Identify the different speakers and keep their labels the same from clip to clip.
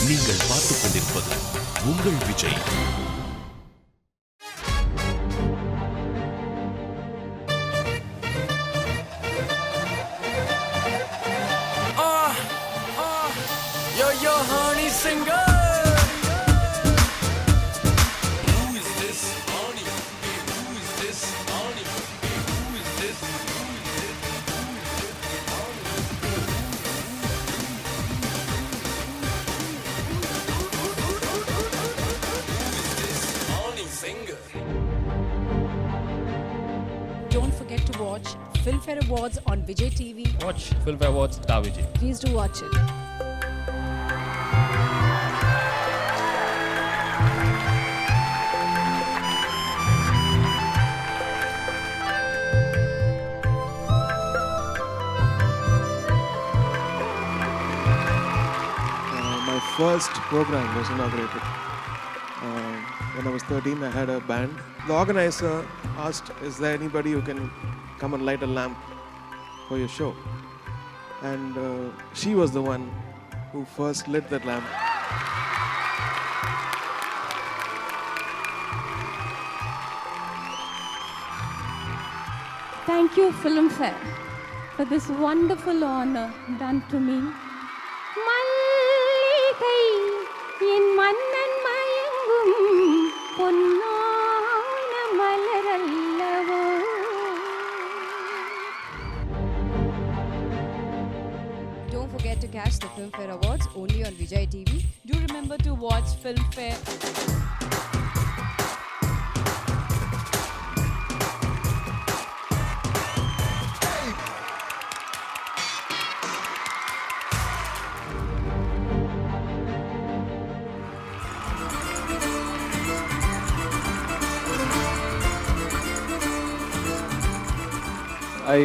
Speaker 1: நீங்கள் பார்த்துக் கொண்டிருப்பது உங்கள் Vijay.
Speaker 2: Yo, honey singer. Who is this honey? Who is this honey? Who is this? Honey singer.
Speaker 3: Don't forget to watch Filmfare Awards on Vijay TV.
Speaker 4: Watch Filmfare Awards Da Vijay.
Speaker 3: Please do watch it.
Speaker 5: My first program was inaugurated. When I was 13, I had a band. The organizer asked, is there anybody who can come and light a lamp for your show? And she was the one who first lit that lamp.
Speaker 6: Thank you, Filmfare, for this wonderful honor done to me. மல்லிகை என் மன்னன் மயங்கும் பொன்னான மலரல்லவோ.
Speaker 3: Don't forget to catch the Filmfare Awards only on Vijay TV.
Speaker 7: Do remember to watch Filmfare.
Speaker 4: I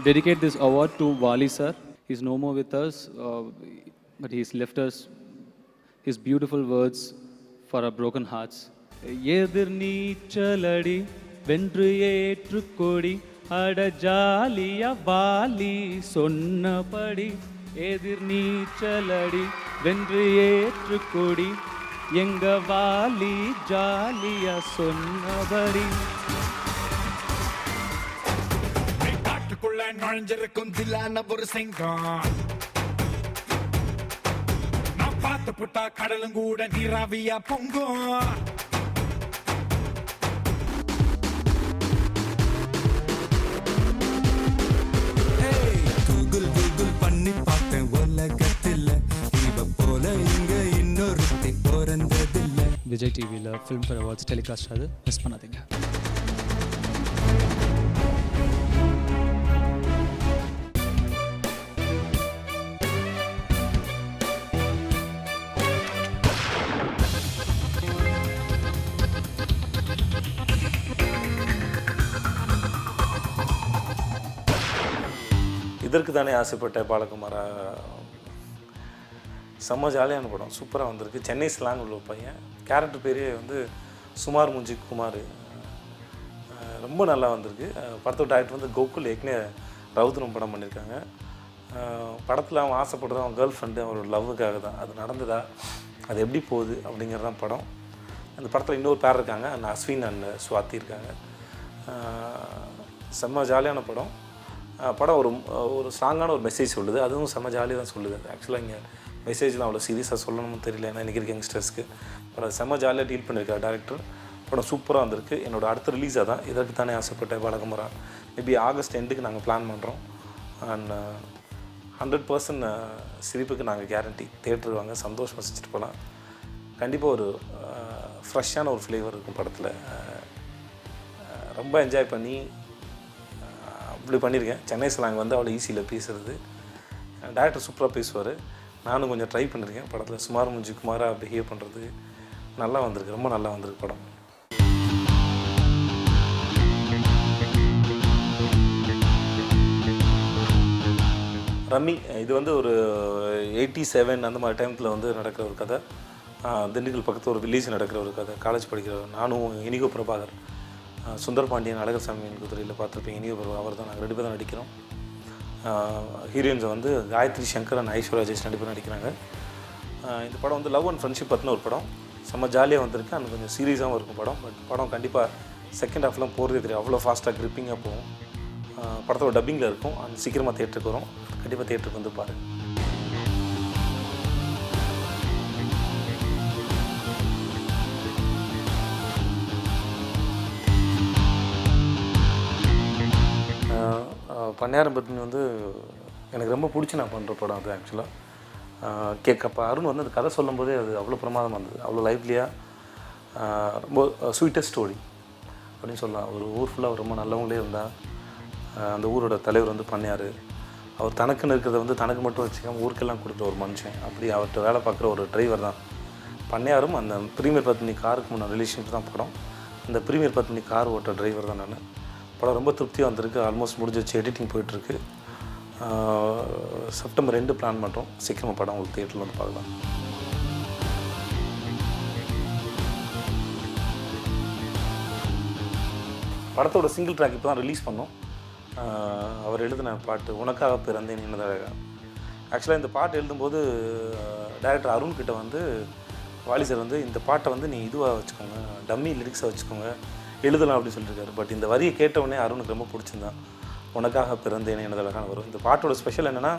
Speaker 4: dedicate this award to Wali sir. He's no more with us, but he's left us his beautiful words for our broken hearts. எதிர் நீச்சலடி வென்று ஏற்றுக்கொடி அட ஜாலியா வாலி சொன்னபடி. எதிர் நீச்சலடி வென்று ஏற்றுக்கொடி எங்க வாலி ஜாலியா சொன்னபடி.
Speaker 8: காட்டுக்குள்ள நுழைஞ்சிருக்கும் தில்லான ஒரு சிங்கம். நான் பார்த்து புட்டா கடலும் கூட நீராவியா பொங்கும். கூகுள் கூகுள் பண்ணி பார்த்தேன் உலகத்தில் இவ போல இங்க இன்னொருத்தி பிறந்ததில்லை.
Speaker 4: விஜய் டிவியில் ஃபிலிம்ஃபேர் அவார்ட்ஸ் டெலிகாஸ்ட் ஆகுது, மிஸ் பண்ணாதீங்க.
Speaker 9: இதற்கு தானே ஆசைப்பட்ட பாலகுமாரா. செம்ம ஜாலியான படம், சூப்பராக வந்திருக்கு. சென்னை ஸ்லாங் உள்ள பையன். கேரக்டர் பேரே வந்து சுமார் முஞ்சி குமார். ரொம்ப நல்லா வந்திருக்கு. படத்தோட டைரக்டர் வந்து கோகுல். ஏற்கனவே ரவுத்ரம் படம் பண்ணியிருக்காங்க. படத்தில் அவன் ஆசைப்படுறது அவன் கேர்ள் ஃப்ரெண்டு அவரோட லவ்வுக்காக தான். அது நடந்ததா, அது எப்படி போகுது அப்படிங்கிறது தான் படம். அந்த படத்தில் இன்னொரு பேர் இருக்காங்க, அந்த அஸ்வின் அண்ட் சுவாதி இருக்காங்க. செம்ம ஜாலியான படம். படம் ஒரு ஸ்ட்ராங்கான ஒரு மெசேஜ் சொல்லுது. அதுவும் செம்ம ஜாலியாக தான் சொல்லுது. ஆக்சுவலாக இங்கே மெசேஜ்லாம் அவ்வளோ சீரியஸாக சொல்லணும்னு தெரியல, ஏன்னா இன்றைக்கி இருக்க யங்ஸ்டர்ஸ்க்கு. படம் செம்ம ஜாலியாக டீல் பண்ணியிருக்காரு டேரக்டர். படம் சூப்பராக வந்திருக்கு. என்னோடய அடுத்த ரிலீஸாக தான் இதற்கு தானே ஆசைப்பட்ட பாலகுமாரா. மேபி ஆகஸ்ட் எண்டுக்கு நாங்கள் பிளான் பண்ணுறோம். அண்ட் 100% சிரிப்புக்கு நாங்கள் கேரண்டி. தேட்டருக்கு வாங்க, சந்தோஷமாக வச்சுட்டு போகலாம். கண்டிப்பாக ஒரு ஃப்ரெஷ்ஷான ஒரு ஃப்ளேவர் இருக்கும் படத்தில். ரொம்ப என்ஜாய் பண்ணி இப்படி பண்ணியிருக்கேன். சென்னை ஸ்லாங் வந்து அவ்வளோ ஈஸியில் பேசுகிறது. டேரக்டர் சூப்பராக பேசுவார். நானும் கொஞ்சம் ட்ரை பண்ணியிருக்கேன் படத்தில். சுமார் முஞ்சி குமாராக பிஹேவ் பண்ணுறது நல்லா வந்திருக்கு, ரொம்ப நல்லா வந்திருக்கு படம். ரம்மி இது வந்து ஒரு 87 அந்த மாதிரி டைமத்தில் வந்து நடக்கிற ஒரு கதை. திண்டுக்கல் பக்கத்தில் ஒரு வில்லேஜ் நடக்கிற ஒரு கதை. காலேஜ் படிக்கிற நானும் இனிகோ பிரபாகர், சுந்தர் பாண்டியன், அழகசாமியின் குதிரையில் பார்த்துருப்பீங்க. இனிகோ பிரபாகர் அவர் தான். நாங்கள் 2 பேர் தான் நடிக்கிறோம். ஹீரோயின்ஸை வந்து காயத்ரி சங்கர் அண்ட் ஐஸ்வர்யா ஜெய்ஸ் 2 பேர் நடிக்கிறாங்க. இந்த படம் வந்து லவ் அண்ட் ஃப்ரெண்ட்ஷிப் பற்றின ஒரு படம், செம்ம ஜாலியாக வந்திருக்கு. அண்ட் கொஞ்சம் சீரியஸாகவும் இருக்கும் படம். பட் படம் கண்டிப்பாக செகண்ட் ஹாஃப்லாம் போகிறதே தெரியும், அவ்வளோ ஃபாஸ்ட்டாக க்ரிப்பிங்காக போகும். படத்தோட டப்பிங்கில் இருக்கும். அண்ட் சீக்கிரமாக தேட்டருக்கு வரும். கண்டிப்பாக தேட்டருக்கு வந்து பாருங்கள். பண்ணையாரம் பத்மினி வந்து எனக்கு ரொம்ப பிடிச்சி நான் பண்ணுற படம் அது ஆக்சுவலாக. அப்போ அருண் வந்து அந்த கதை சொல்லும் போதே அது அவ்வளோ பிரமாதமாக இருந்தது, அவ்வளோ லைவ்லியாக, ரொம்ப ஸ்வீட்டஸ்ட் ஸ்டோரி அப்படின்னு சொல்லலாம். ஒரு ஊர் ஃபுல்லாக ரொம்ப நல்லவங்களே இருந்தால், அந்த ஊரோட தலைவர் வந்து பண்ணையார். அவர் தனக்குன்னு இருக்கிறத வந்து தனக்கு மட்டும் வச்சுக்காமல் ஊருக்கெல்லாம் கொடுக்குற ஒரு மனுஷன். அப்படி அவர்கிட்ட வேலை பார்க்குற ஒரு டிரைவர் தான் பண்ணையாரும். அந்த ப்ரீமியர் பத்மினி காருக்கு முன்ன ரிலேஷன்ஷிப் தான் படம். அந்த ப்ரீமியர் பத்மினி கார் ஓட்டுற டிரைவர் தான் நான். படம் ரொம்ப திருப்தியாக வந்திருக்கு. ஆல்மோஸ்ட் முடிஞ்சிச்சு, எடிட்டிங் போயிட்டுருக்கு. செப்டம்பர் 2 பிளான் பண்ணுறோம். சீக்கிரமாக படம் உங்களுக்கு தியேட்டரில் வந்து பார்க்கலாம். படத்தோட சிங்கிள் ட்ராக் இப்போ தான் ரிலீஸ் பண்ணோம். அவர் எழுதின பாட்டு உனக்காக பிறந்தேன் என்னதாக. ஆக்சுவலாக இந்த பாட்டு எழுதும்போது டைரக்டர் அருண் கிட்ட வந்து வாலி சார் வந்து இந்த பாட்டை வந்து நீ இதுவாக வச்சுக்கோங்க, டம்மி லிரிக்ஸாக வச்சுக்கோங்க, எழுதலாம் அப்படின்னு சொல்லியிருக்காரு. பட் இந்த வரியை கேட்டவுடனே அருணுக்கு ரொம்ப பிடிச்சிருந்தான். உனக்காக பிறந்தேனே என்னதழகான வரும். இந்த பாட்டோட ஸ்பெஷல் என்னென்னா,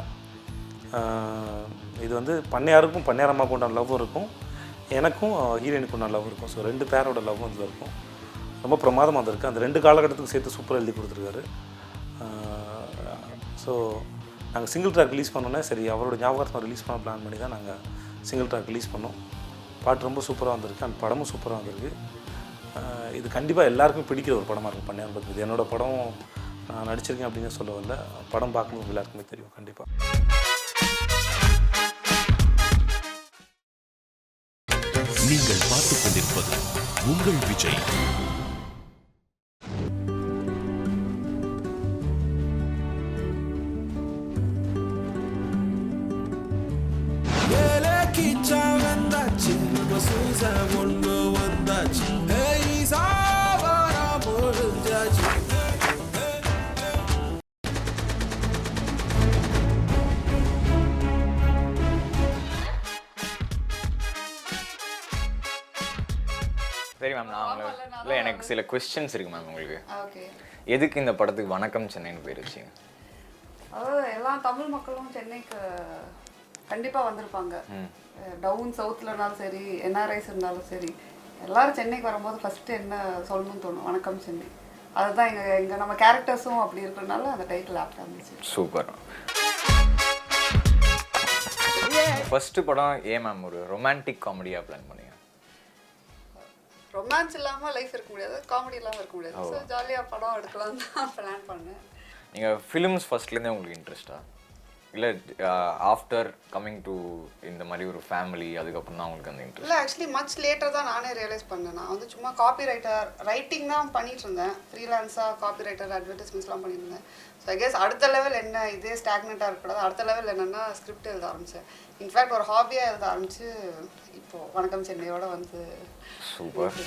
Speaker 9: இது வந்து பண்ணையாருக்கும் பண்ணையாரம்மாவுக்கு உண்டான லவ்வும் இருக்கும், எனக்கும் ஹீரோயினுக்கு உண்டான லவ் இருக்கும். ஸோ 2 பேரோட லவ்வும் இதில் இருக்கும். ரொம்ப பிரமாதமாக இருந்திருக்கு. அந்த 2 காலகட்டத்துக்கு சேர்த்து சூப்பராக எழுதி கொடுத்துருக்காரு. ஸோ நாங்கள் சிங்கிள் ட்ராக் ரிலீஸ் பண்ணோன்னே சரி அவரோட ஞாபகத்தை ரிலீஸ் பண்ண பிளான் பண்ணி தான் நாங்கள் சிங்கிள் ட்ராக் ரிலீஸ் பண்ணோம். பாட்டு ரொம்ப சூப்பராக வந்திருக்கு. அந்த படமும் சூப்பராக வந்திருக்கு. இது கண்டிப்பாக எல்லாருக்கும் பிடிக்கிற ஒரு படமாக இருக்கும் பண்ணையாரம் பத்மினி. இது என்னோடய படம், நான் நடிச்சிருக்கேன் அப்படின்னு சொல்ல வரல, படம் பார்க்கணும் எல்லாருக்குமே தெரியும் கண்டிப்பாக.
Speaker 1: நீங்கள் பார்த்துக் கொண்டிருப்பது உங்கள் விஜய்.
Speaker 10: சரி மேம், நான் இல்லை எனக்கு சில கொஸ்டின்ஸ் இருக்குது மேம் உங்களுக்கு.
Speaker 3: ஓகே.
Speaker 10: எதுக்கு இந்த படத்துக்கு வணக்கம் சென்னைன்னு பேர் வச்சிங்க?
Speaker 3: அதாவது எல்லா தமிழ் மக்களும் சென்னைக்கு கண்டிப்பாக வந்திருப்பாங்க. டவுன் சவுத்லனாலும் சரி, என்ஆர்ஐஸ் இருந்தாலும் சரி, எல்லாரும் சென்னைக்கு வரும்போது ஃபஸ்ட்டு என்ன சொல்லணும்னு தோணும், வணக்கம் சென்னை. அதுதான் எங்கள் நம்ம கேரக்டர்ஸும் அப்படி இருக்கிறதுனால அந்த டைட்டில் ஆப்டாக இருந்துச்சு.
Speaker 10: சூப்பர். ஃபஸ்ட்டு படம் ஏன் மேம் ஒரு ரொமான்டிக் காமெடியாக பிளான் பண்ணீங்க?
Speaker 3: ரொமான்ஸ் இல்லாமல் லைஃப் இருக்க முடியாது, காமெடி இல்லாமல் இருக்க முடியாது. ஸோ ஜாலியாக படம் எடுக்கலாம் தான் பிளான் பண்ணேன்.
Speaker 10: நீங்கள் ஃபிலிம்ஸ் ஃபஸ்ட்லேருந்தே உங்களுக்கு இன்ட்ரெஸ்டா இல்லை ஆஃப்டர் கம்மிங் டு இந்த மாதிரி ஒரு ஃபேமிலி அதுக்கப்புறம் தான் உங்களுக்கு அந்த இன்ட்ரெஸ்ட்?
Speaker 3: இல்லை, ஆக்சுவலி மச் லேட்டர் தான் நானே ரியலைஸ் பண்ணேன். நான் வந்து சும்மா காப்பி ரைட்டிங் தான் பண்ணிட்டு இருந்தேன். ஃப்ரீலான்ஸாக காப்பி ரைட்டர், அட்வர்டைஸ்மெண்ட்ஸ்லாம் பண்ணியிருந்தேன். ஸோ ஐ கெஸ் அடுத்த லெவல் என்ன, இதே ஸ்டாக்னெண்ட்டாக இருக்கக்கூடாது, அடுத்த லெவல் என்னென்னா ஸ்கிரிப்ட் எழுத ஆரம்பித்தேன். இன்ஃபேக்ட் ஒரு ஹாபியாக எழுத ஆரம்பித்து இப்போது வணக்கம் சென்னையோட வந்து.
Speaker 10: சூப்பர்.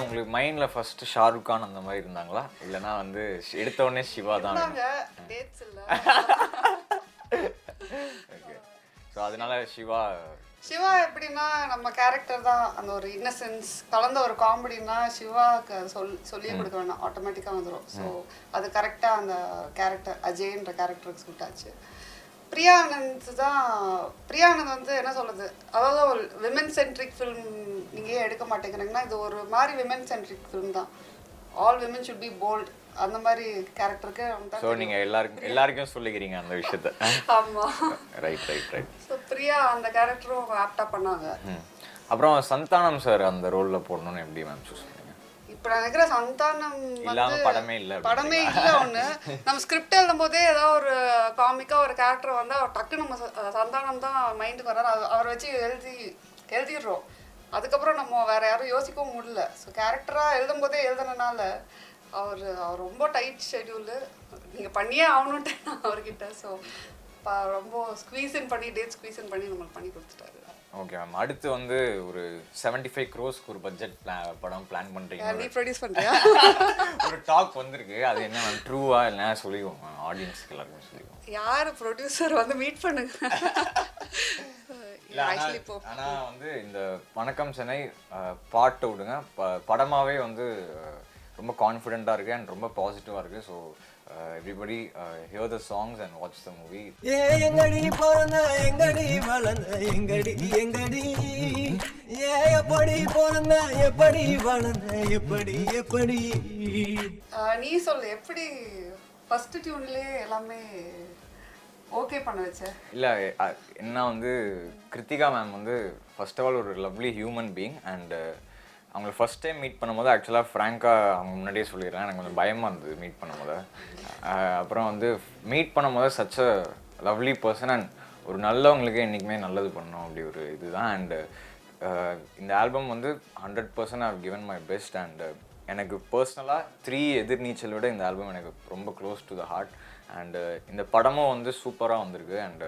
Speaker 10: உங்களுக்கு மைண்டில் ஃபர்ஸ்ட் ஷாருக் கான் அந்த மாதிரி இருந்தாங்களா, இல்லைனா வந்து எடுத்த உடனே சிவா தான்?
Speaker 3: டேட்ஸ் இல்லை.
Speaker 10: ஓகே. ஸோ அதனால சிவா
Speaker 3: எப்படின்னா நம்ம கேரக்டர் தான், அந்த ஒரு இன்னசென்ஸ் கலந்த ஒரு காமெடினா சிவாவுக்கு சொல்லியே கொடுக்க வேண்டாம், ஆட்டோமேட்டிக்காக வந்துடும். ஸோ அது கரெக்டாக அந்த கேரக்டர் அஜய்ன்ற கேரக்டருக்கு சூட் ஆச்சு. பிரியா ஆனந்த் வந்து என்ன சொல்கிறது, அதாவது ஒரு விமன் சென்ட்ரிக் ஃபிலிம் நீங்கள் எடுக்க மாட்டேங்கிறீங்கன்னா இது ஒரு மாதிரி விமன் சென்ட்ரிக் ஃபிலிம் தான். All women should be bolt, அந்த மாதிரி கேரக்டருக்கு.
Speaker 10: ஸோ நீங்கள் எல்லாருக்கும் சொல்லிக்கிறீங்க அந்த விஷயத்த.
Speaker 3: ஆமாம்,
Speaker 10: ரைட்.
Speaker 3: ஸோ பிரியா அந்த கேரக்டரும் ஆப்டாக பண்ணாங்க.
Speaker 10: அப்புறம் சந்தானம் சார் அந்த ரோலில் போடணும்னு எப்படி மேம் சூஸ் பண்ணீங்க?
Speaker 3: இப்போ நான் நினைக்கிற சந்தானம் வந்து
Speaker 10: படமே இல்லை
Speaker 3: ஒன்று. நம்ம ஸ்கிரிப்ட் எழுதும் போதே ஏதாவது ஒரு காமிக்காக ஒரு கேரக்டர் வந்து அவர் டக்கு நம்ம சந்தானம் தான் மைண்டுக்கு வர்றாரு, அவரை வச்சு எழுதிடுறோம். அதுக்கப்புறம் நம்ம வேற யாரும் யோசிக்கவும் முடியல. ஸோ கேரக்டராக எழுதும் போதே எழுதுனனால அவர் ரொம்ப டைட் ஷெட்யூலு, நீங்கள் பண்ணியே ஆகணுன்ட்டு அவர்கிட்ட. ஸோ ரொம்ப ஸ்குவீஸ் இன் பண்ணி நம்மளுக்கு பண்ணி கொடுத்துட்டாரு.
Speaker 10: ஓகே மேம், அடுத்து வந்து ஒரு 75 crores ஒரு பட்ஜெட் படம் பிளான் பண்ணுறீங்க.
Speaker 3: நீ ப்ரொடியூஸ் பண்ணுறியா?
Speaker 10: ஒரு டாக் வந்திருக்கு, அது என்ன மேம் ட்ரூவா இல்லை சொல்லிடுவோம் ஆடியன்ஸ்க்கு எல்லாருக்கும் சொல்லிடுவோம்.
Speaker 3: யார் ப்ரொடியூசர் வந்து மீட் பண்ணுங்க.
Speaker 10: ஆனால் வந்து இந்த வணக்கம் சென்னை பாட்டை விடுங்க, படமாகவே வந்து ரொம்ப கான்ஃபிடென்ட்டாக இருக்குது அண்ட் ரொம்ப பாசிட்டிவாக இருக்குது. So everybody hear the songs and watch the movie.
Speaker 8: எங்கடி போறன எங்கடி வளர்ந்த எங்கடி எங்கடி எப்படி போறன எப்படி வளர்ந்த எப்படி
Speaker 3: நீ சொல்லு, எப்படி ஃபர்ஸ்ட் டியூன்லயே எல்லாமே ஓகே பண்ண வச்ச?
Speaker 10: இல்லை என்ன வந்து கிருத்திகா மேம் வந்து ஃபர்ஸ்ட் ஆஃப் ஆல் ஒரு லவ்லி ஹியூமன் பீயிங் அண்ட் அவங்கள ஃபஸ்ட் டைம் மீட் பண்ணும்போது ஆக்சுவலாக ஃப்ராங்காக அவங்க முன்னாடியே சொல்லிடுறேன், எனக்கு கொஞ்சம் பயமாக இருந்தது மீட் பண்ணும்போது. அப்புறம் வந்து மீட் பண்ணும்போது such a lovely person and ஒரு நல்லவங்களுக்கு என்றைக்குமே நல்லது பண்ணணும் அப்படி ஒரு இதுதான். அண்டு இந்த ஆல்பம் வந்து 100% I've given my best and எனக்கு பர்சனலாக 3 எதிர்நீச்சல் விட இந்த ஆல்பம் எனக்கு ரொம்ப close to the heart. And இந்த படமும் வந்து சூப்பராக வந்திருக்கு அண்டு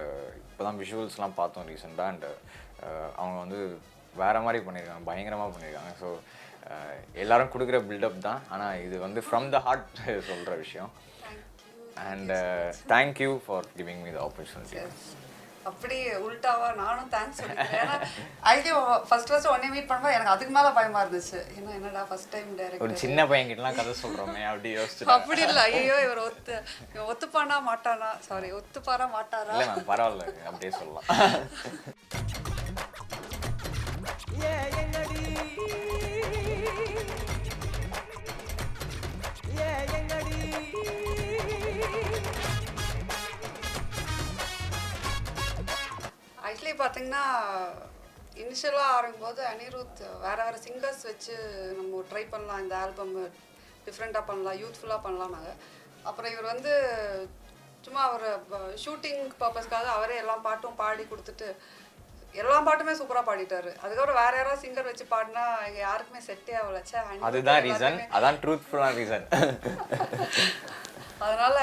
Speaker 10: இப்போ தான் விஷுவல்ஸ்லாம் பார்த்தோம் ரீசெண்டாக. அண்டு அவங்க வந்து வேறு மாதிரி பண்ணியிருக்காங்க, பயங்கரமாக பண்ணியிருக்காங்க. ஸோ எல்லோரும் கொடுக்குற பில்டப் தான், ஆனால் இது வந்து ஃப்ரம் த ஹார்ட் சொல்கிற விஷயம். And thank you for giving me the opportunity.
Speaker 3: அப்படி உல்டாவா நானும் தேங்க்ஸ் சொல்லிக்கிறேன். ஏன்னா ஐடியா ஃபர்ஸ்ட் ஒன்னே மீட் பண்ணும்போது எனக்கு அதுக்கு மேலே பயமாக இருந்துச்சு. என்னடா ஃபர்ஸ்ட் டைம் டைரக்ட்
Speaker 10: ஒரு சின்ன பையன்கிட்டலாம் கதை சொல்கிறோமே அப்படி யோசிச்சு.
Speaker 3: அப்படி இல்லை, ஐயோ இவர் ஒத்துப்பானா மாட்டானா, சாரி ஒத்துப்பாரா மாட்டாரா?
Speaker 10: இல்லை மேம் பரவாயில்ல, அப்படியே சொல்லலாம்.
Speaker 3: ஆக்சுவலி பார்த்தீங்கன்னா இனிஷியலாக ஆரம்பிக்கும்போது அனிருத் வேறு சிங்கர்ஸ் வச்சு நம்ம ட்ரை பண்ணலாம், இந்த ஆல்பம் டிஃப்ரெண்ட்டாக பண்ணலாம், யூத்ஃபுல்லாக பண்ணலாம். நாங்கள் அப்புறம் இவர் வந்து சும்மா ஒரு ஷூட்டிங் பர்பஸ்க்காக அவரே எல்லா பாட்டும் பாடி கொடுத்துட்டு எல்லா பாட்டுமே சூப்பராக பாடிட்டாரு. அதுக்கப்புறம் வேற யாராவது சிங்கர் வச்சு பாடினா இங்கே யாருக்குமே செட்டே ஆகலச்சா.
Speaker 10: அதுதான் ரீசன், அதான் ட்ரூத்ஃபுல்லான ரீசன்.
Speaker 3: அதனால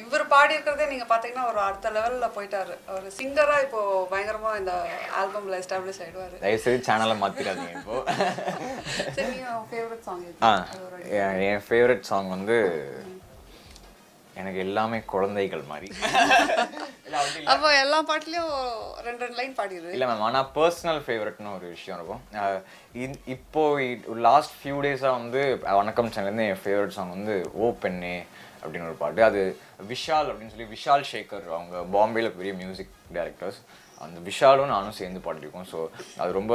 Speaker 3: இவர் பாடி இருக்கிறதே நீங்கள் பார்த்தீங்கன்னா ஒரு அடுத்த லெவலில் போயிட்டாரு. ஒரு சிங்கராக இப்போ பயங்கரமாக இந்த ஆல்பமில் எஸ்டாப்ளிஷ் ஆகிடுவார்.
Speaker 10: தயவுசெய்து சேனலை மாற்றிடாதீங்க இப்போ.
Speaker 3: சரி, நீங்கள் ஃபேவரட் சாங்?
Speaker 10: என் ஃபேவரட் சாங் வந்து எனக்கு எல்லாமே குழந்தைகள் மாதிரி.
Speaker 3: அப்போ எல்லா பாட்டுலேயும் 2 லைன் பாடிடுது.
Speaker 10: இல்லை மேம், ஆனால் பர்சனல் ஃபேவரட்னு ஒரு விஷயம் இருக்கும். இப்போ லாஸ்ட் ஃபியூ டேஸாக வந்து வணக்கம் சேனல்லேருந்து என் ஃபேவரட் சாங் வந்து ஓ பெண்ணே அப்படின்னு ஒரு பாட்டு. அது விஷால் அப்படின்னு சொல்லி விஷால் சேகர், அவங்க பாம்பேயில் பெரிய மியூசிக் டைரக்டர்ஸ், அந்த விஷாலும் நானும் சேர்ந்து பாடிருக்கோம். ஸோ அது ரொம்ப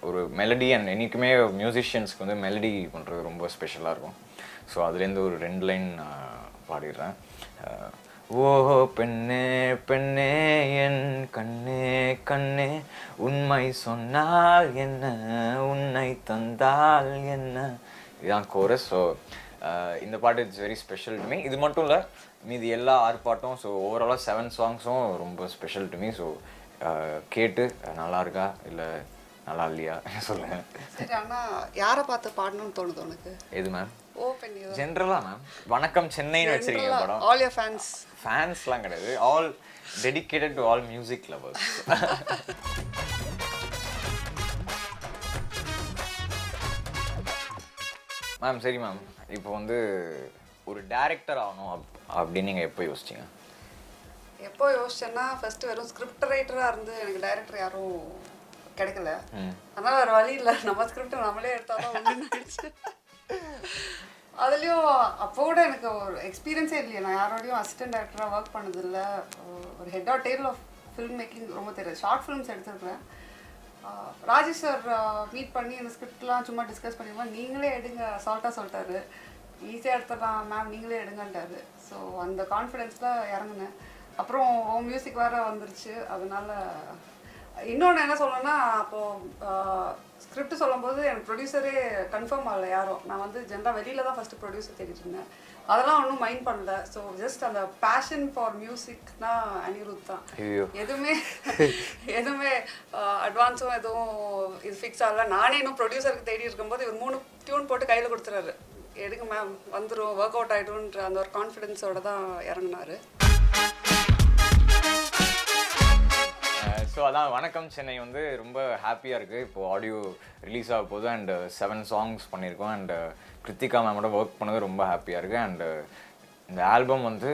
Speaker 10: ஒரு மெலடி அண்ட் என்றைக்குமே மியூசிஷியன்ஸ்க்கு வந்து மெலடி பண்ணுறது ரொம்ப ஸ்பெஷலாக இருக்கும். ஸோ அதுலேருந்து ஒரு 2 லைன் பாடிடுறேன். ஓ பெண்ணே பெண்ணே என் கண்ணே கண்ணே உண்மை சொன்னால் என்ன உன்னை தந்தால் என்ன, இதுதான் கோரஸ். ஸோ இந்த பாட்டு it's very special to me. இது மட்டும் இல்லை, மீதி எல்லா 6 பாட்டும், ஸோ ஓவராலாக 7 சாங்ஸும் ரொம்ப ஸ்பெஷல் டு மீ. ஸோ கேட்டு நல்லா இருக்கா இல்லை நல்லா இல்லையா சொல்லுங்கள்.
Speaker 3: சரி, ஆனால் யாரை பார்த்து பாடணும்னு தோணுது உனக்கு?
Speaker 10: எது மேம்?
Speaker 3: ஓ பெண்ணே
Speaker 10: ஜென்ரலாக மேம் வணக்கம் சென்னைன்னு வச்சிருக்கீங்க படம்.
Speaker 3: ஆல் யுவர்
Speaker 10: ஃபேன்ஸ்லாம் கிடையாது, all dedicated to all music lovers. Ma'am சரி மேம், இப்போ வந்து ஒரு டைரக்டர் ஆகணும் அப்படின்னு நீங்கள் எப்போ யோசிச்சிங்க?
Speaker 3: எப்போ யோசிச்சேன்னா ஃபர்ஸ்ட் வெறும் ஸ்கிரிப்ட் ரைட்டராக இருந்து எனக்கு டைரக்டர் யாரும் கிடைக்கல. அதனால வேறு வழி இல்லை, நம்ம ஸ்கிரிப்ட் நம்மளே எடுத்தாலும் ஒன்றுன்னு ஆயிடுச்சு. அதுலேயும் அப்போ கூட எனக்கு ஒரு எக்ஸ்பீரியன்ஸே இல்லையா, நான் யாரோடையும் அசிஸ்டன்ட் டைரக்டராக ஒர்க் பண்ணதில்லை. ஒரு head or tail of film making ரொம்ப தெரியாது. ஷார்ட் ஃபிலிம்ஸ் எடுத்துருக்கிறேன். ராஜேஷ் சார் மீட் பண்ணி இந்த ஸ்கிரிப்ட்லாம் சும்மா டிஸ்கஸ் பண்ணிடுவோம், நீங்களே எடுங்க அசால்ட்டாக சொல்லிட்டாரு, ஈஸியாக எடுத்துடலாம் மேம் நீங்களே எடுங்கன்ட்டாரு. ஸோ அந்த கான்ஃபிடென்ஸில் இறங்குனேன். அப்புறம் மியூசிக் வேறு வந்துருச்சு. அதனால இன்னொன்று என்ன சொல்லணும்னா, அப்போது ஸ்கிரிப்ட் சொல்லும்போது எனக்கு ப்ரொடியூசரே கன்ஃபார்ம் ஆகலை யாரும். நான் வந்து ஜென்ரலாக வெளியில் தான் ஃபஸ்ட்டு ப்ரொடியூசர் தேடிட்டு இருந்தேன். அதெல்லாம் ஒன்றும் மைண்ட் பண்ணல. ஸோ ஜஸ்ட் அந்த பேஷன் ஃபார் மியூசிக்னா அனிருத் தான். எதுவுமே அட்வான்ஸும் எதுவும் இது ஃபிக்ஸ் ஆகல. நானே இன்னும் ப்ரொடியூசருக்கு தேடி இருக்கும்போது இவர் 3 டியூன் போட்டு கையில் கொடுத்துறாரு, எடுங்க மேம் வந்துடும் ஒர்க் அவுட் ஆகிடும்ன்ற அந்த ஒரு கான்ஃபிடென்ஸோடு தான் இறங்கினார்.
Speaker 10: ஸோ அதான் வணக்கம் சென்னை வந்து ரொம்ப ஹாப்பியாக இருக்குது. இப்போது ஆடியோ ரிலீஸ் ஆக போகுது அண்ட் 7 songs பண்ணியிருக்கோம் அண்ட் கிருத்திகா மேமோட ஒர்க் பண்ணது ரொம்ப ஹாப்பியாக இருக்குது. அண்டு இந்த ஆல்பம் வந்து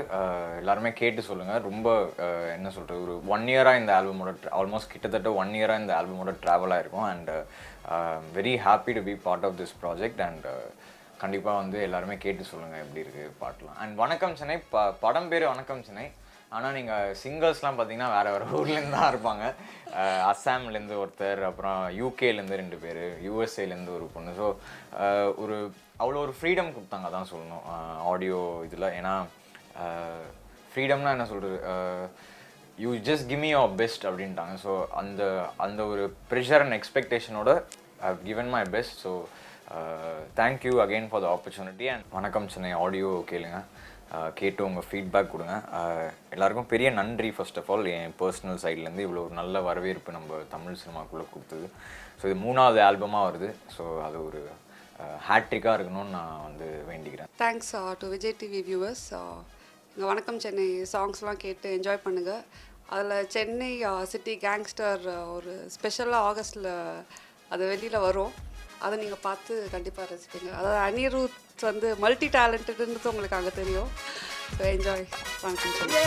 Speaker 10: எல்லாருமே கேட்டு சொல்லுங்கள். ரொம்ப என்ன சொல்கிறது, ஒரு 1 இயராக இந்த ஆல்பமோட ஆல்மோஸ்ட் கிட்டத்தட்ட 1 இயராக இந்த ஆல்பமோட ட்ராவலாக இருக்கும். And very happy to be part of this project. And கண்டிப்பாக வந்து எல்லாருமே கேட்டு சொல்லுங்கள் எப்படி இருக்குது பாட்டெலாம். அண்ட் வணக்கம் சென்னை படம் பேர் வணக்கம் சென்னை. ஆனால் நீங்கள் சிங்கர்ஸ்லாம் பார்த்தீங்கன்னா வேறு ஊர்லேருந்து தான் இருப்பாங்க. அஸ்ஸாம்லேருந்து ஒருத்தர், அப்புறம் யூகேலேருந்து 2 பேர், யூஎஸ்ஏலேருந்து ஒரு பொண்ணு. ஸோ ஒரு அவ்வளோ ஒரு ஃப்ரீடம் கொடுத்தாங்க தான் சொல்லணும் ஆடியோ இதில். ஏன்னா ஃப்ரீடம்னா என்ன சொல்கிறது, you just give me your best அப்படின்ட்டாங்க. ஸோ அந்த ஒரு ப்ரெஷர் அண்ட் எக்ஸ்பெக்டேஷனோட I have given my best. So thank you again for the opportunity. And வணக்கம் சென்னை ஆடியோ கேளுங்க, கேட்டு உங்கள் ஃபீட்பேக் கொடுங்க. எல்லாருக்கும் பெரிய நன்றி ஃபர்ஸ்ட் ஆஃப் ஆல் என் பர்சனல் சைட்லேருந்து இவ்வளோ ஒரு நல்ல வரவேற்பு நம்ம தமிழ் சினிமாக்குள்ளே கொடுத்தது. ஸோ இது 3வது ஆல்பமாக வருது. ஸோ அது ஒரு ஹேட்ரிக்காக இருக்கணும்னு நான் வந்து வேண்டிக்கிறேன்.
Speaker 3: Thanks to Vijay TV viewers. இங்கே வணக்கம் சென்னை சாங்ஸ்லாம் கேட்டு என்ஜாய் பண்ணுங்கள். அதில் சென்னை சிட்டி கேங்ஸ்டர் ஒரு ஸ்பெஷலாக ஆகஸ்ட்டில் அது வெளியில் வரும். அதை நீங்கள் பார்த்து கண்டிப்பாக ரசிப்பீங்க. அதாவது அனிருத் வந்து மல்டி டேலண்டட்ன்றது உங்களுக்கு அங்கே தெரியும். So enjoy. வணக்கம் சென்னை.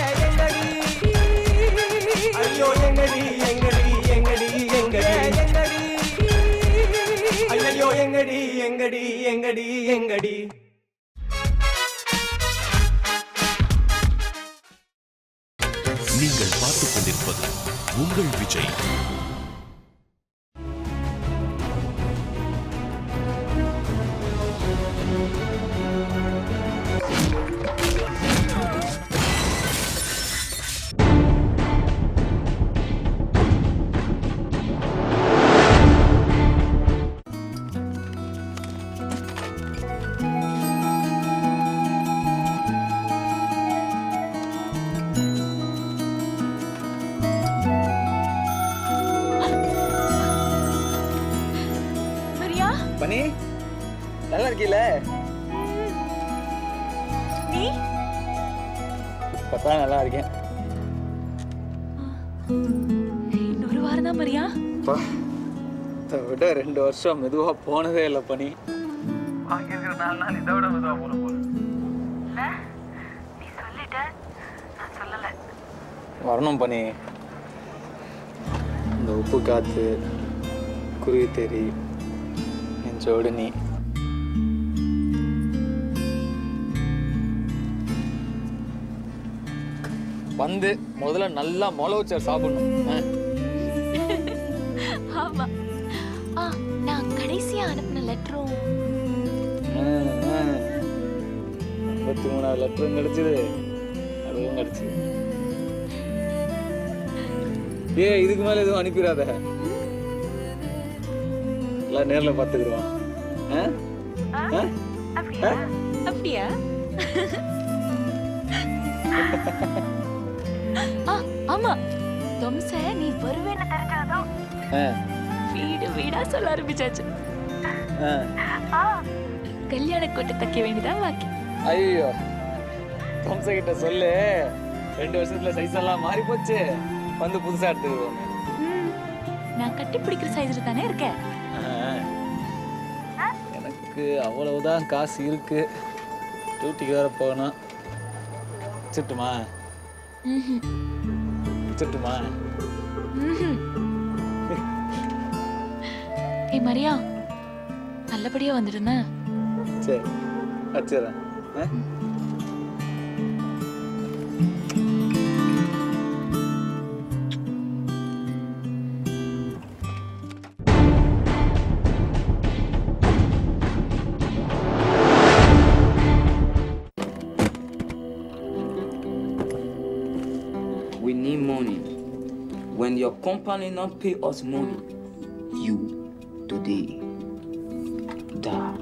Speaker 8: ஐயோ எங்கடி எங்கடி எங்கடி எங்கடி ஐயோ எங்கடி எங்கடி எங்கடி எங்கடி.
Speaker 1: நீங்கள் பார்த்துக் கொண்டிருப்பது உங்கள் விஜய்.
Speaker 10: பண்ணி நல்லா இருக்கீல?
Speaker 7: நீ
Speaker 10: இப்பதான் நல்லா இருக்கேன்.
Speaker 7: இன்னொரு வாரம் தான் மரியா.
Speaker 10: இதை விட 2 வருஷம் மெதுவாக போனதே இல்லை பண்ணி.
Speaker 7: நீ சொல்லிட்ட, நான் சொல்லலை.
Speaker 10: வரணும் பண்ணி. இந்த உப்பு காற்று, குருவி தேரி, நெஞ்சோடு நீ. வந்து முதல்ல நல்லா மொளவுச்சர் சாப்பிடணும்.
Speaker 7: ஆமா. நான் கடைசியா அனுப்பின லெட்டரும்
Speaker 10: 53வது லெட்டரும் கிடைச்சது, அதுவும் கிடைச்சது. இதுக்கு மேல எதுவும் அனுப்பிடாத, எல்லாம் நேர்ல பாத்துக்கிறோம்.
Speaker 7: அப்படியா? ஆமா, தொம்ச நீ வருவேன்னு தெரிஞ்சாதான் வீடு வீடா சொல்ல ஆரம்பிச்சாச்சு. கல்யாண கோட்டை தைக்க வேண்டியதான் பாக்கி.
Speaker 10: ஐயோ, தொம்ச கிட்ட சொல்லு, 2 வருஷத்துல சைஸ் எல்லாம் மாறி போச்சு, வந்து புதுசா எடுத்துக்குவோம்.
Speaker 7: நான் கட்டி பிடிக்கிற சைஸ்ல தானே இருக்கேன்.
Speaker 10: எனக்கு அவ்வளவுதான் காசு இருக்கு, டியூட்டிக்கு வேற போகணும். வச்சுட்டுமா? வச்சுட்டுமா?
Speaker 7: ஏய் மரியா, நல்லபடியா வந்துடுன.
Speaker 10: சரி, வச்சுறேன்.
Speaker 11: We need money. When your company not pay us money, you today die.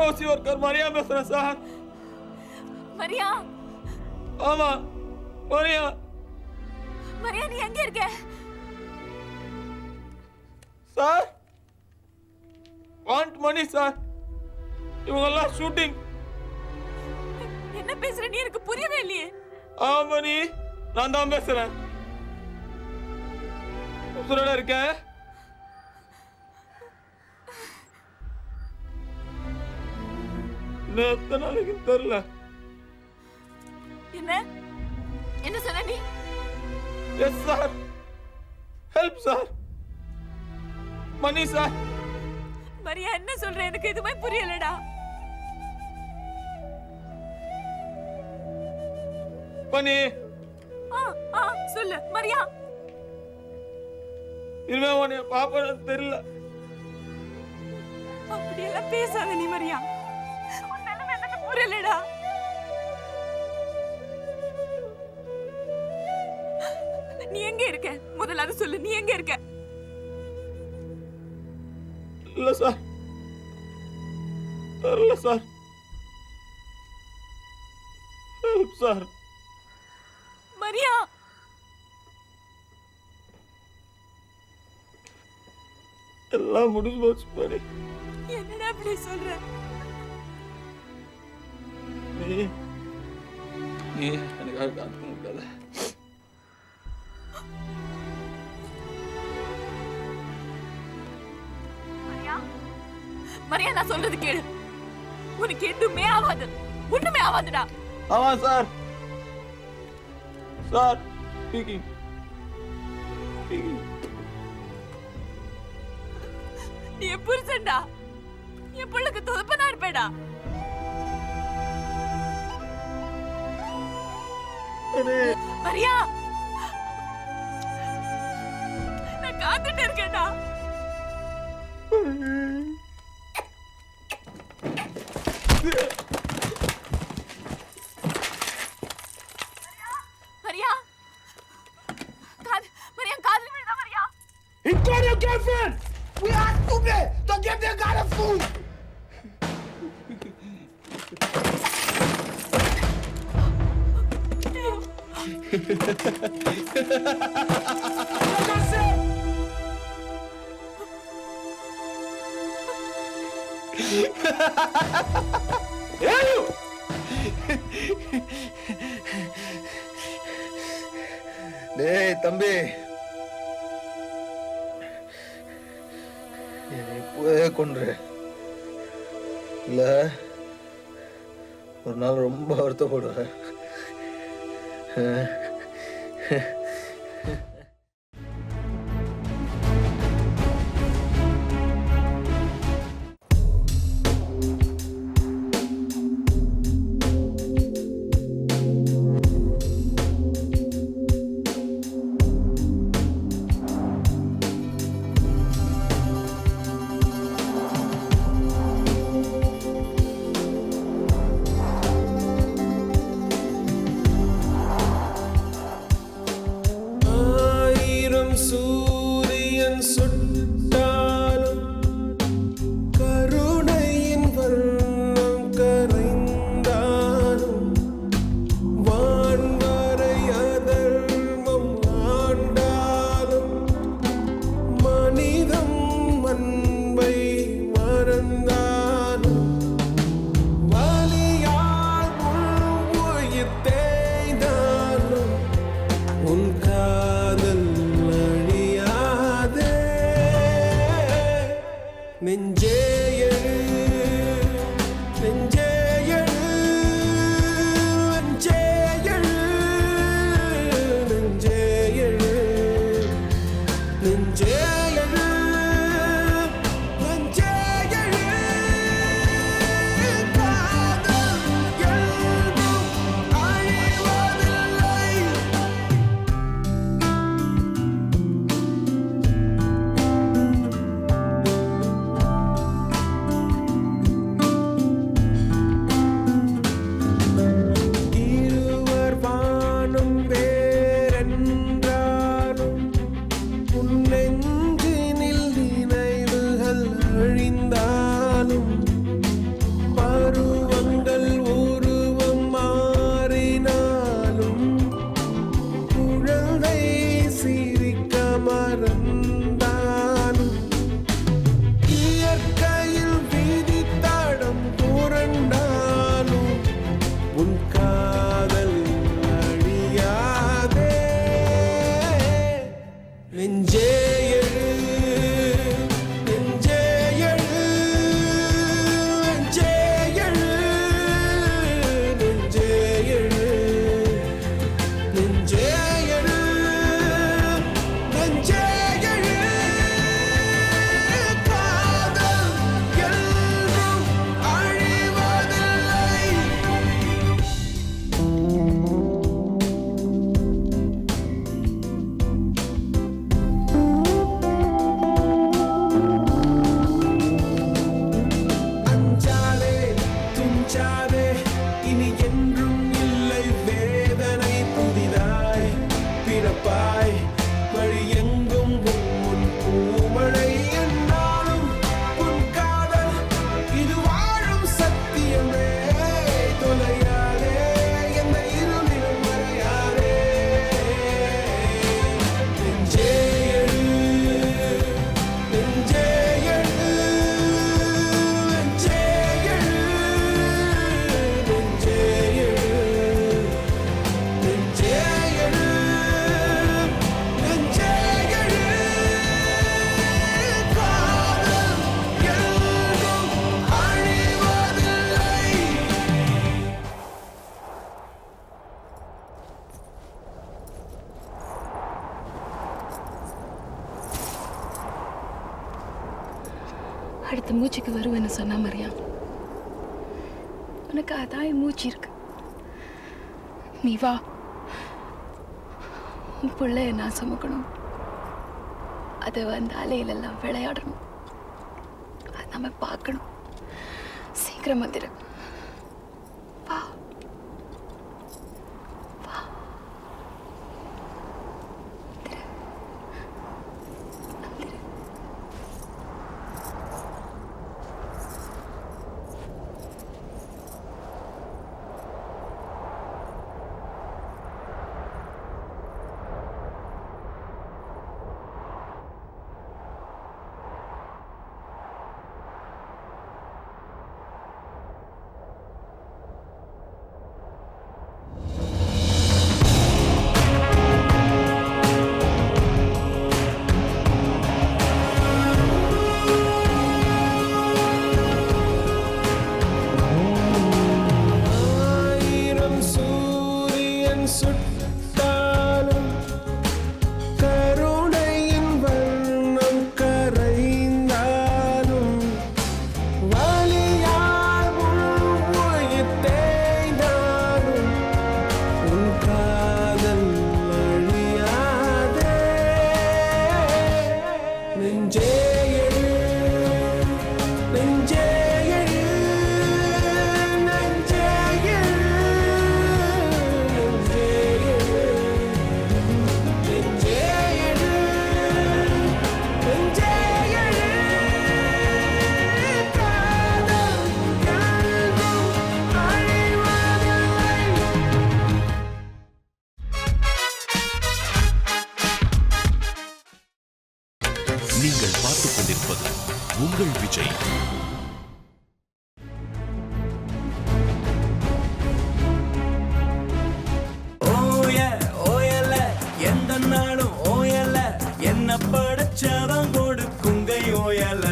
Speaker 5: ஓசி ஒர்க்கர் மரியா பேசுறேன் சார்.
Speaker 7: மரியா
Speaker 5: ஆமா மரியா.
Speaker 7: மரியா நீ எங்க இருக்க?
Speaker 5: Sir want money sir. இவங்கெல்லாம் ஷூட்டிங்.
Speaker 7: என்ன பேசுற நீ? எனக்கு புரியவே இல்லையே.
Speaker 5: மணி நான் தான் பேசுறேன். உசுரோட இருக்கேன். இன்னும் எத்தனை நாளைக்கு தெரியல.
Speaker 7: என்ன என்ன சொன்ன நீ?
Speaker 5: Yes sir. Help sir. Mani சார்.
Speaker 7: மரியா என்ன சொல்ற? எனக்கு எதுவுமே புரியலடா.
Speaker 5: மணி
Speaker 7: சொல்லு மரியா.
Speaker 5: இனிமே உன்னை பாப்பேன்னு தெரியல.
Speaker 7: அப்படியெல்லாம் பேசாத நீ மரியா. உன் நிலைமை எனக்கு புரியலடா. நீ எங்க இருக்க? முதல்ல அதை சொல்லு. நீ எங்க இருக்க?
Speaker 5: இல்ல சார் தெரியல சார். Help sir.
Speaker 7: மரியா
Speaker 5: எல்லாம் முடிஞ்சு போச்சு மணி.
Speaker 7: என்னடா அப்படி சொல்ற?
Speaker 5: நீ எனக்காக காத்துக்க முடியாத.
Speaker 7: மரியா நான் சொல்றது கேளு. உனக்கு எதுவுமே ஆகாது. ஒண்ணுமே ஆகாதுடா.
Speaker 5: ஆமா சார். Sir speaking.
Speaker 7: நீ என் புருஷன்டா. என் பிள்ளைக்கு தொலைப்பனா இருப்பேடா. மரியா நான் காத்துட்டு இருக்கேன்டா. மரியா மரியா காதல் விழுதா Maria?
Speaker 2: He got your girlfriend! We are stupid! Don't give the guy the food! டேய் தம்பி, இப்பவே கொன்று இல்ல ஒரு நாள் ரொம்ப வருத்தப்படுவேன்.
Speaker 8: இனி என்றும் இல்லை வேதனை புதிதாய் பிறப்பாய் வழி எங்கும் உன் பூமழை என்னாலும் உன் காதல் இது வாழும் சத்தியமே தொலையாதே எந்த இருளிலும் மறையாதே நெஞ்சே எழு நெஞ்சே எழு நெஞ்சே எழு நெஞ்சே எழு நெஞ்சே எழு நெஞ்சே எழு காதல் எங்கும் அழிவதில்லை.
Speaker 7: அடுத்த மூச்சுக்கு வருவேன்னு சொன்னா மரியா, உனக்கு அதான் மூச்சு இருக்கு. நீ வா, உன் பிள்ளைய நான் சுமக்கணும். அது வந்து அலையிலெல்லாம் விளையாடணும். அதை நம்ம பார்க்கணும். சீக்கிரம் வந்துடு. வா வா.
Speaker 8: ஆயிரம் சூரியன் சுட்டாலும் கருணையின் வண்ணம் கரைந்தாலும் வலியால் உன் உயிர் தேய்ந்தாலும் உன் காதல் அழியாதே நெஞ்சே எழு நெஞ்சே எழு நெஞ்சே எழு நெஞ்சே எழு நெஞ்சே எழு நெஞ்சே எழு காதல் எங்கும் அழிவதில்லை.
Speaker 1: நீங்கள் பார்த்துக் கொண்டிருப்பது உங்கள் விஜய்.
Speaker 8: ஓய ஓயல எந்த நாளும் ஓயல என்ன படைச்சவன் கொடுக்குங்கை ஓயல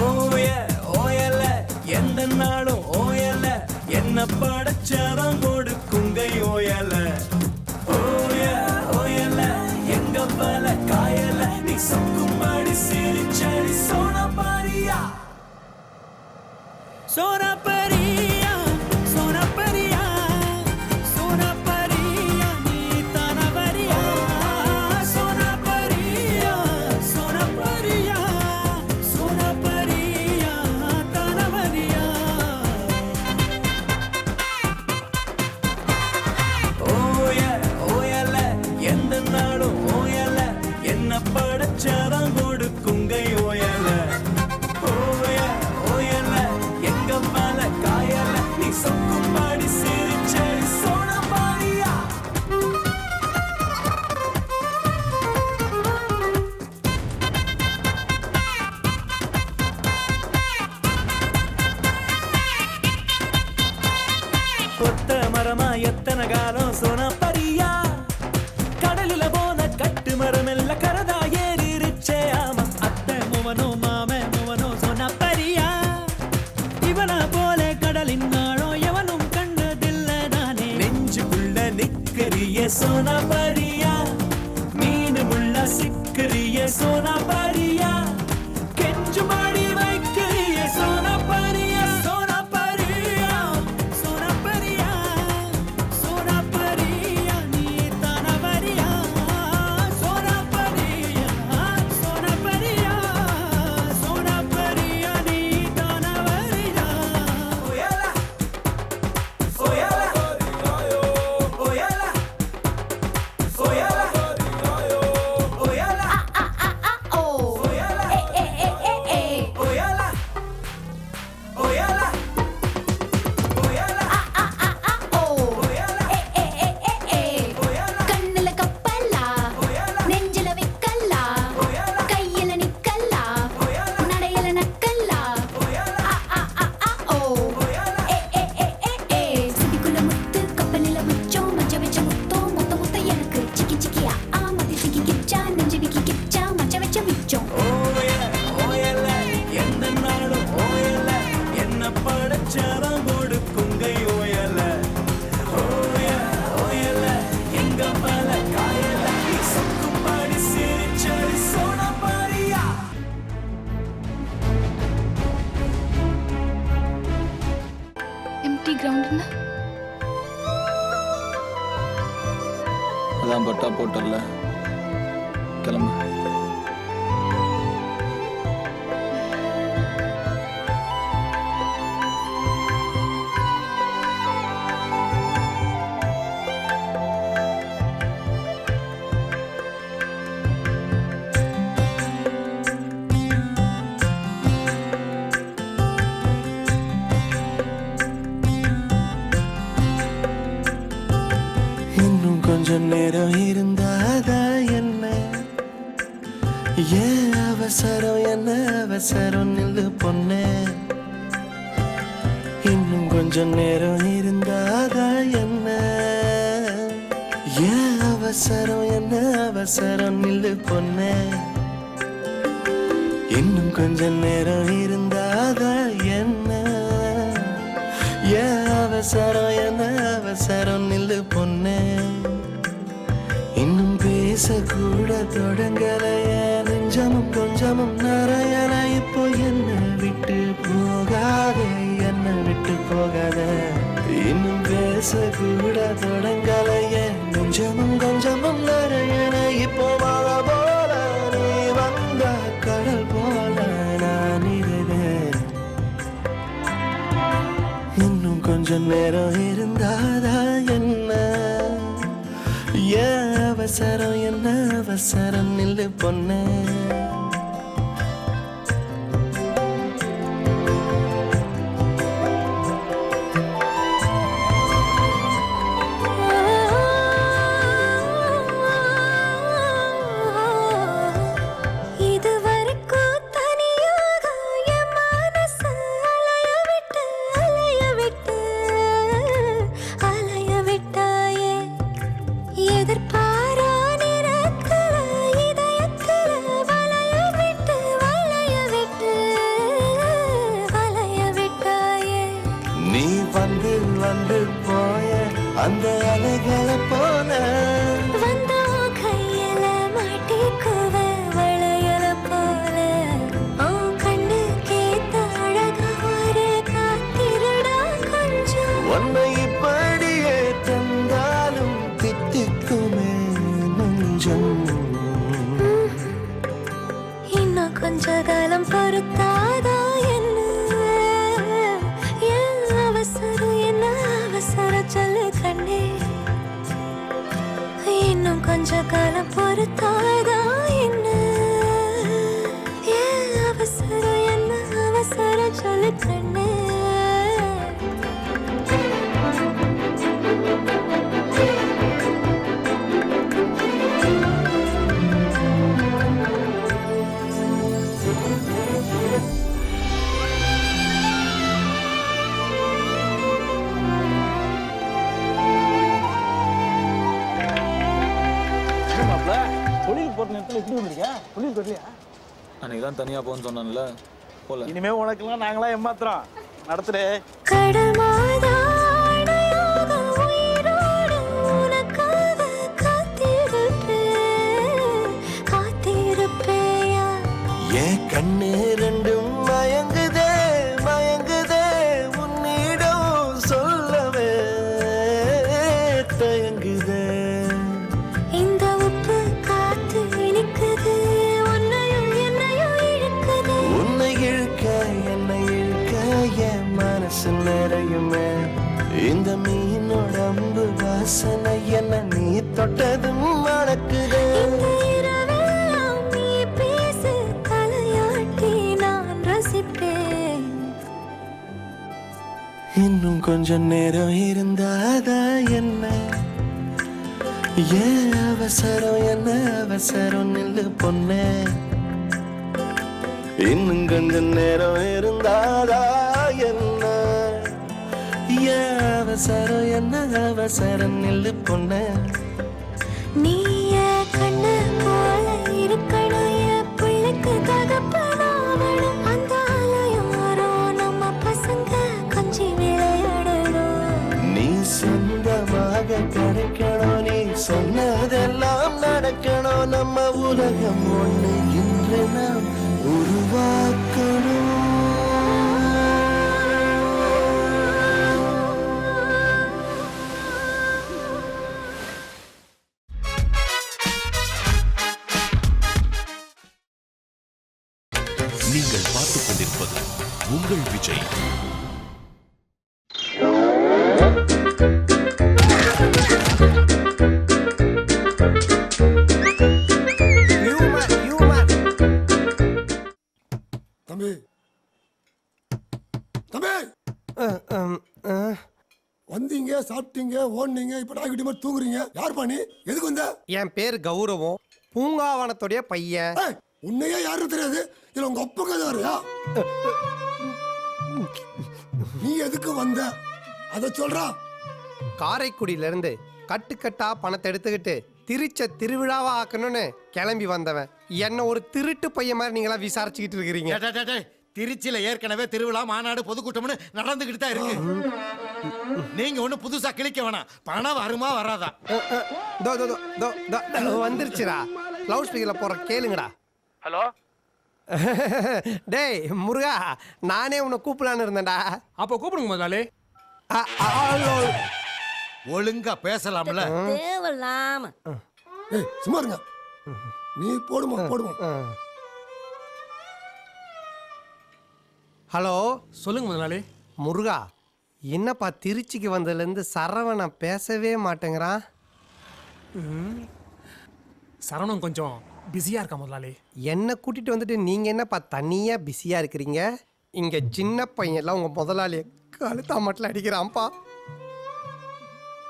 Speaker 8: ஓய ஓயல எந்த நாளும் ஓயல என்ன படைச்சவன் கொடுக்குங்கை ஓயல ஓய ஓயல எங்க பல காயல நீ சொக்கும்படி சிரிச்சடி சோனா பாரியா சோனா பாரியா சோனா பாரியா சோனா பாரியா நீ தான பாரியா சோனா பாரியா சோனா பாரியா சோனா பாரியா தான பாரியா ஓய ஓயல எந்த நாளும் ஓயல என்ன படைச்சவன் கொடுக்குங்கை ஓயல ஓய ஓயல எங்க மேல காயல நீ சொக்கும்படி சிரிச்சடி சோனா பாரியா கொத்த மரமா எத்தனை காலம் சோனா பரியா கடலில போன கட்டு மரம் எல்ல கரதா ஏறிருச்சே ஆமா அத்தை முவனோ மாமே முவனோ சோனா பரியா இவன போல கடலின் நாளோ எவனும் கண்டதில்ல நானே நெஞ்சுக்குள்ள நிக்கரிய சோனா பரியா மீன் முள்ள சிக்கரிய சோனா பரியா கெஞ்சு மாடி வைக்கிறிய சோனா பரியா சோனா பரியா சோனா பரியா சோனா பரியா நீ தான பரியா சோனா பரியா
Speaker 6: மிச்சம் மிச்சம்
Speaker 8: ஓயல எந்த நாளும் ஓயல என்ன படைச்சாதான் கொடுக்குங்க ஓயல ஓயல எங்க பல காயல சொக்கு பாடி சிரிச்சடி சோனா பாரியா
Speaker 6: எம்டி கிரவுண்ட்னா
Speaker 4: அதான் பட்டா போட்டல கிளம்பு.
Speaker 8: இன்னும் கொஞ்சம் நேரம் இருந்தாதா என்ன ஏன் அவசரம் என்ன அவசரம் நில்லு பொண்ணே இன்னும் கொஞ்சம் நேரம் இருந்தாதா என்ன ஏன் அவசரம் என்ன அவசரம் நில்லு பொண்ணே இன்னும் கொஞ்சம் நேரம் இருந்தாதா என்ன ஏன் அவசரம் என்ன அவசரம் நில்லு பொண்ணே இன்னும் பேசக்கூட தொடங்கலைய நெஞ்சமும் கொஞ்சமும் நிறையல இப்போ என்ன விட்டு போகாத என்ன விட்டு போகாத இன்னும் பேசக்கூட தொடங்கலைய நெஞ்சமும் கொஞ்சமும் நிறையல இப்போ வாழ போல நீ வந்த கடல் போல நான் இருவேன் இன்னும் கொஞ்சம் நேரம் இருந்தாதா என்ன ஏன் அவசரம் என்ன அவசரம் நில்லு பொண்ணே நீ வந்து வந்து போய அந்த அலைகளை போல
Speaker 6: கையில மாட்டிக்குவ வளையல போல கண்ணு கேத்த அழகா ஒரு காத்திருடா கொஞ்சம்
Speaker 8: உன்னை இப்படியே தந்தாலும் தித்திக்குமே நெஞ்சம்
Speaker 6: இன்னும் கொஞ்ச காலம் பொறுத்தாதா என்ன ஏன் அவசரம் என்ன அவசரம் சொல்லு கண்ணே இன்னும் கொஞ்ச காலம் பொறுத்தாதா என்ன ஏன் அவசரம் என்ன அவசரம் சொல்லு கண்ணே
Speaker 4: தொழில் போகிற நேரத்தில் எப்படி வந்திருக்கேன் தொழில் தெரியலையா அன்னைக்கு தான் தனியாக போகணும்னு சொன்னேன்ல போல இனிமே உனக்குலாம் நாங்களாம் ஏமாத்துறோம் நடத்துறே
Speaker 6: கடல் மாதா அணையாக உயிரோடு உனக்காக காத்திருப்பேயா
Speaker 8: ஏன் கண்ணு ரெண்டும் மயங்குதே மயங்குதே உன்னிடம் சொல்லவே தயங்குதே
Speaker 6: இந்த உப்பு காத்து இனிக்குது உன்னையும் என்னையும் இழுக்குது
Speaker 8: உன்னை இழுக்க என்னை இழுக்க என் மனசு நிறையுமே இந்த மீனோட அம்பு வாசனை என்ன நீ தொட்டதும் மணக்குதே
Speaker 6: இந்த இரவெல்லாம் நீ பேசு தலையாட்டி நான் ரசிப்பேன்
Speaker 8: இன்னும் கொஞ்சம் நேரம் இருந்தாதா என்ன ஏன் அவசரம் என்ன அவசரம் நில்லு பொண்ணே இன்னும் கொஞ்சம் நேரம் இருந்தாதா என்ன ஏன் அவசரம் என்ன அவசரம் நில்லு பொண்ணே
Speaker 6: நீ கண்ணு போல இருக்கணும் புள்ள
Speaker 8: ஒன்று இன்று நாம் உருவாக்கணும்.
Speaker 1: நீங்கள் பார்த்துக் கொண்டிருப்பது உங்கள் விஜய்.
Speaker 2: தம்பி தம்பி வந்தீங்க, சாப்பிட்டீங்க, ஓடுனீங்க, இப்ப டாக்கிட்டி மாதிரி தூங்குறீங்க. யார் பண்ணி எதுக்கு வந்த?
Speaker 12: என் பேர் கௌரவம், பூங்காவனத்துடைய பையன்.
Speaker 2: உன்னையே யாரும் தெரியாது, இல்ல உங்க அப்பா வரையா? நீ எதுக்கு வந்த அத சொல்றா.
Speaker 12: காரைக்குடியில இருந்து கட்டுக்கட்டா பணத்தை எடுத்துக்கிட்டு திருச்ச திருவிழாவா ஆக்கணும்னு கிளம்பி வந்தவன். என்ன ஒரு திருட்டு பையன் மாதிரி நீங்களா விசாரிச்சுக்கிட்டு இருக்கிறீங்க.
Speaker 13: திருச்சியில ஏற்கனவே திருவிழா, மாநாடு, பொதுக்கூட்டம்னு நடந்துகிட்டு தான் இருக்கு. நீங்க ஒண்ணு புதுசா கிளிக்க வேணாம். பணம் வருமா வராதா?
Speaker 12: வந்துருச்சுடா. லவுட் ஸ்பீக்கர்ல போற கேளுங்கடா.
Speaker 13: ஹலோ
Speaker 12: டேய் முருகா, நானே உன்னை கூப்பிடலான்னு இருந்தேன்டா.
Speaker 13: அப்ப கூப்பிடுங்க முதலாளி. ஒழுங்கா பேசலாம்ல.
Speaker 7: தேவலாம
Speaker 2: சும்மா இருங்க. நீ போடுமா போடுமா.
Speaker 12: ஹலோ
Speaker 13: சொல்லுங்க முதலாளி.
Speaker 12: முருகா, என்னப்பா திருச்சிக்கு வந்ததுலேருந்து சரவணன் பேசவே மாட்டேங்கிறான்.
Speaker 13: சரவணன் கொஞ்சம் பிஸியா இருக்கா முதலாளி.
Speaker 12: என்னை கூட்டிட்டு வந்துட்டு நீங்க என்னப்பா தனியா பிஸியா இருக்கிறீங்க? இங்க சின்ன பையன் எல்லாம் உங்க முதலாளிய கழுத்தா மட்டும் அடிக்கிறான்ப்பா.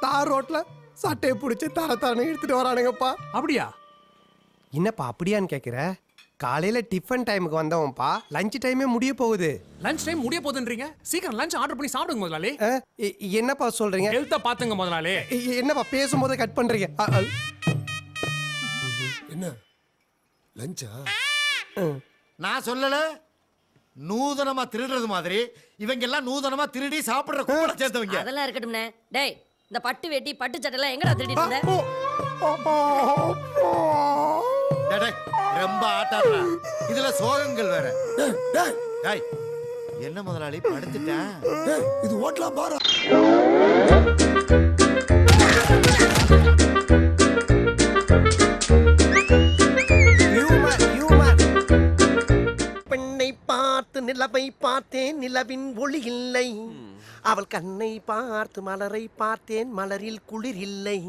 Speaker 12: தார் ரோட்ல சட்டையை பிடிச்சி தரத்தானு எடுத்துட்டு வரானுங்கப்பா.
Speaker 13: அப்படியா?
Speaker 12: என்னப்பா அப்படியான்னு கேட்குற? காலையில டிஃபன் டைமுக்கு வந்தவன்ப்பா, லஞ்ச் டைமே முடிய போகுது.
Speaker 13: லஞ்ச் டைம் முடிய போகுதுன்றீங்க, சீக்கிரம் லஞ்ச் ஆர்டர் பண்ணி சாப்பிடுங்க முதலாளி.
Speaker 12: என்னப்பா சொல்றீங்க?
Speaker 13: ஹெல்த்த பாத்துங்க முதலாளி.
Speaker 12: என்னப்பா பேசும்போதே கட் பண்றீங்க?
Speaker 2: என்ன லஞ்சா?
Speaker 13: நான் சொல்லல, நூதனமா திருடுறது மாதிரி இவங்க எல்லாம் நூதனமா திருடி சாப்பிடுற கூட சேர்த்தவங்க.
Speaker 7: அதெல்லாம் இருக்கட்டும்னே. டேய், இந்த பட்டு வேட்டி பட்டு சட்டை எல்லாம் எங்கடா திருடிட்டு இருந்த?
Speaker 13: ரொம்ப ஆட்டாடுறா. இதுல சோகங்கள் வேற. டேய் என்ன முதலாளி படுத்துட்டேன்.
Speaker 2: இது ஓட்டலாம் பாரு.
Speaker 12: பெண்ணை பார்த்து நிலவை பார்த்தேன், நிலவின் ஒளி இல்லை. அவள் கண்ணை பார்த்து மலரை பார்த்தேன், மலரில் குளிர் இல்லை.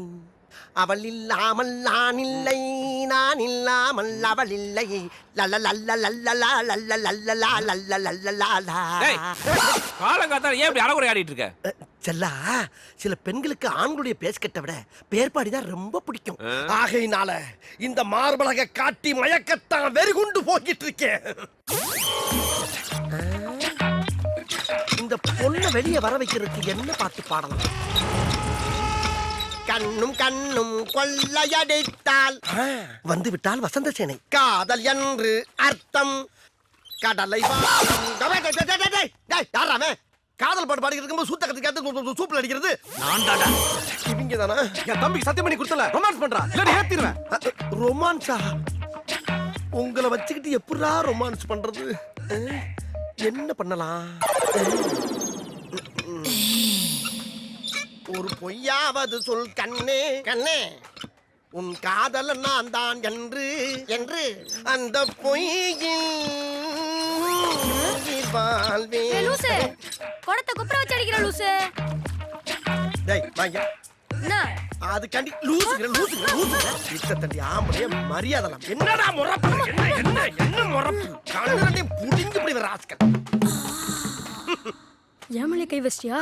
Speaker 12: அவள் இல்லாமல் நான் இல்லை, நான் இல்லாமல் அவள் இல்லை.
Speaker 14: காலங்காத்தால ஏன் இப்படி அறகுறை ஆடிட்டு இருக்க?
Speaker 12: செல்லா, சில பெண்களுக்கு ஆண்களுடைய பேஸ்கட்டை விட பேர்பாடிதான் ரொம்ப பிடிக்கும். ஆகையினால இந்த மார்பலக காட்டி மயக்கத்தான் வெறிகுண்டு போக்கிட்டு இருக்கேன். இந்த பொண்ணை வெளியே வர வைக்கிறதுக்கு என்ன பாட்டு பாடலாம்? கண்ணும் கண்ணும் கொள்ளையடித்தால் வந்து விட்டால் வசந்த சேனை. காதல் என்று அர்த்தம். கடலை காதல் பாட்டு பாடிக்கிட்டு இருக்கும்போது சூத்த கத்தி சூப்பில் அடிக்கிறது நான் தாடா. இவங்க தானே என் தம்பிக்கு சத்தியம் பண்ணி கொடுத்தல ரொமான்ஸ் பண்றா. இல்ல ஏத்திடுவேன். ரொமான்ஸா? உங்களை வச்சுக்கிட்டு எப்படா ரொமான்ஸ் பண்றது? என்ன பண்ணலாம்? ஒரு பொய்யாவது சொல் கண்ணே, கண்ணே உன் காதல நான் தான் என்று என்று அந்த பொய்யில் வாழ்வேன்.
Speaker 7: லூசு, கொடத்தை குப்புற வச்சு அடிக்கிற லூசு.
Speaker 12: டேய் வாங்க.
Speaker 7: என்ன
Speaker 12: அது கண்டி லூசுங்கற லூசுங்கற லூசுங்கற இத்த தண்டி ஆம்பளைய மரியாதைலாம். என்னடா முறப்பு? என்ன என்ன என்ன முறப்பு? கண்ணனே புடிஞ்சு இப்படி வர ஆஸ்கல்.
Speaker 7: ஏமலே கை வச்சியா?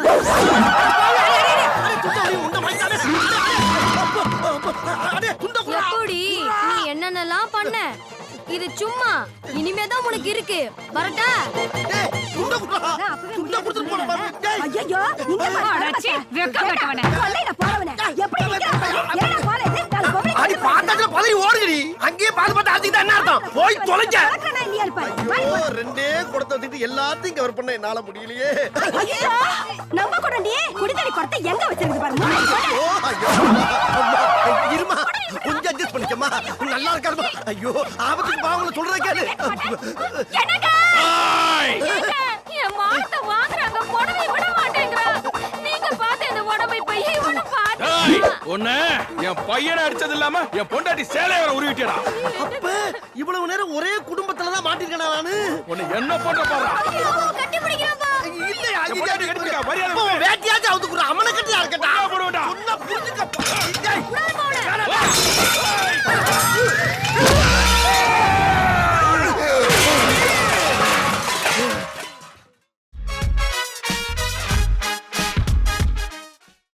Speaker 7: எப்படி நீ என்னென்னலாம் பண்ண? இது சும்மா, இனிமேதான் உனக்கு இருக்கு. வரட்டா?
Speaker 15: ஐயோ, இங்க பாரு. வெக்க கட்டவனே. கொல்லையில போறவனே. எப்படி நிக்கிற? என்னடா பாரு இது?
Speaker 12: அடி பாத்தால பதறி ஓடுங்கடி. அங்கேயே பாத்து பாத்து அடிச்சிட்டா என்ன அர்த்தம்? போய் தொலைங்க.
Speaker 15: கண்ணா நீ இருப்பாரு.
Speaker 12: ரெண்டே குடத்தை வச்சிட்டு எல்லாத்தையும் கவர் பண்ண என்னால முடியலையே.
Speaker 15: ஐயோ, நம்ம குடண்டி குடிதண்ணி குடத்தை எங்க வச்சிருக்கு பாரு.
Speaker 12: இருமா. கொஞ்சம் அட்ஜஸ்ட் பண்ணிக்கம்மா நல்லா இருக்காருமா ஐயோ ஆபத்துக்கு பாவங்களை சொல்றத கேளு
Speaker 15: என் மானத்தை வாங்குறாங்க புடவை விட மாட்டேங்கிறா நீங்க பார்த்து இந்த புடவை போய் இவனை பார்த்து
Speaker 14: ஒண்ணு என் பையனை அடிச்சது இல்லாம என் பொண்டாட்டி சேலைய வர உருவிட்டியடா.
Speaker 12: அப்ப இவ்வளவு நேரம் ஒரே குடும்பத்துல தான் மாட்டிருக்கேனா நானு
Speaker 14: உன்னை என்ன போட்ட பாரு.
Speaker 15: கட்டி பிடிக்கிறப்பா
Speaker 12: இல்லையா
Speaker 14: கட்டிக்க மரியாதை
Speaker 12: வேட்டியாச்சும் அவுத்துக்குற அமன கட்டியா இருக்கட்டா
Speaker 14: போடுடா.
Speaker 12: சொன்னா புரிஞ்சுக்க